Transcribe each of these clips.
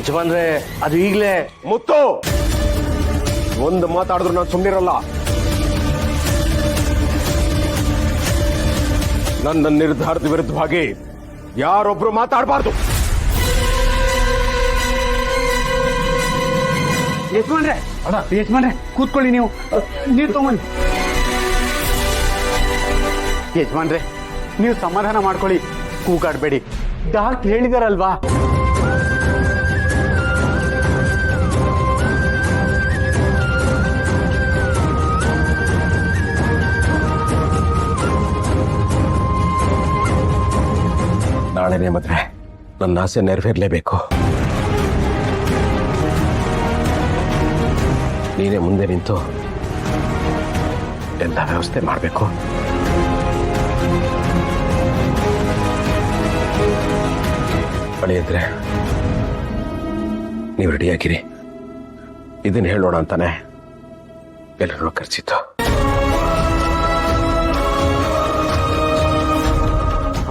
ಯಜಮಾನ್ರೆ ಅದು ಈಗಲೇ ಮುತ್ತು ಒಂದು ಮಾತಾಡಿದ್ರು ನಾನು ಸುಮ್ಮನಿರಲ್ಲ. ನನ್ನ ನಿರ್ಧಾರದ ವಿರುದ್ಧವಾಗಿ ಯಾರೊಬ್ರು ಮಾತಾಡಬಾರ್ದು. ಯಜಮಾನ್ರೆ ಯಜಮಾನ್ರೆ ಕೂತ್ಕೊಳ್ಳಿ, ನೀವು ನೀರು ತಗೊಂಡು. ಯಜಮಾನ್ರೆ ನೀವು ಸಮಾಧಾನ ಮಾಡ್ಕೊಳ್ಳಿ, ಕೂಗಾಡ್ಬೇಡಿ. ಡಾಕ್ಟರ್ ಹೇಳಿದಾರಲ್ವಾ. ನಾಳೆನೇ ಮದುವೆ, ನನ್ನ ಆಸೆ ನೆರವೇರಲೇಬೇಕು. ನೀನೇ ಮುಂದೆ ನಿಂತು ಎಲ್ಲ ವ್ಯವಸ್ಥೆ ಮಾಡಬೇಕು. ಅಳಿಯಿದ್ರೆ ನೀವು ರೆಡಿಯಾಗಿರಿ. ಇದನ್ನ ಹೇಳೋಣ ಅಂತಾನೆ ಎಲ್ಲರೂ ಕರೆಸಿತ್ತು.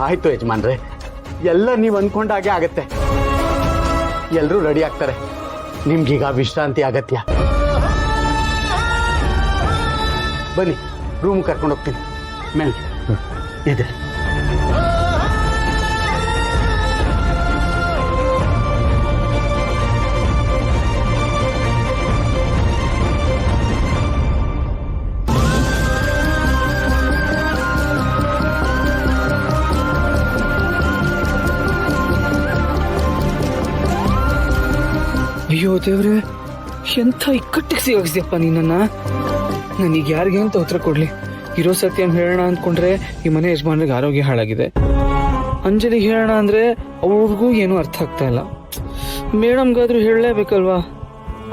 ಆಯ್ತು ಯಜಮಾನ್ರೆ, ಎಲ್ಲ ನೀವು ಅನ್ಕೊಂಡಾಗೆ ಆಗತ್ತೆ. ಎಲ್ಲರೂ ರೆಡಿ ಆಗ್ತಾರೆ. ನಿಮ್ಗೀಗ ವಿಶ್ರಾಂತಿ ಅಗತ್ಯ. ಬನ್ನಿ, ರೂಮ್ ಕರ್ಕೊಂಡು ಹೋಗ್ತೀನಿ. ಮೇಲೆ ಇದೆ. ಅಯ್ಯೋ ದೇವ್ರೆ, ಎಂಥ ಇಕ್ಕಟ್ಟಿಗೆ ಸಿಗಾಕ್ಸಿದಪ್ಪ ನೀನನ್ನ. ನನಗೆ ಯಾರಿಗೆ ಅಂತ ಉತ್ತರ ಕೊಡ್ಲಿ? ಇರೋ ಸತ್ಯಂ ಹೇಳೋಣ ಅಂದ್ಕೊಂಡ್ರೆ ಈ ಮನೆ ಯಜಮಾನ್ರಿಗೆ ಆರೋಗ್ಯ ಹಾಳಾಗಿದೆ. ಅಂಜಲಿಗೆ ಹೇಳೋಣ ಅಂದ್ರೆ ಅವ್ರಿಗೂ ಏನೂ ಅರ್ಥ ಆಗ್ತಾ ಇಲ್ಲ. ಮೇಡಮ್ಗಾದ್ರೂ ಹೇಳಲೇಬೇಕಲ್ವಾ?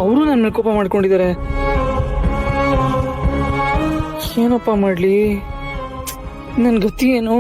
ಅವರು ನನ್ನ ಮೇಲೆ ಕೋಪ ಮಾಡ್ಕೊಂಡಿದ್ದಾರೆ. ಏನಪ್ಪ ಮಾಡ್ಲಿ? ನನ್ನ ಗತಿ ಏನು?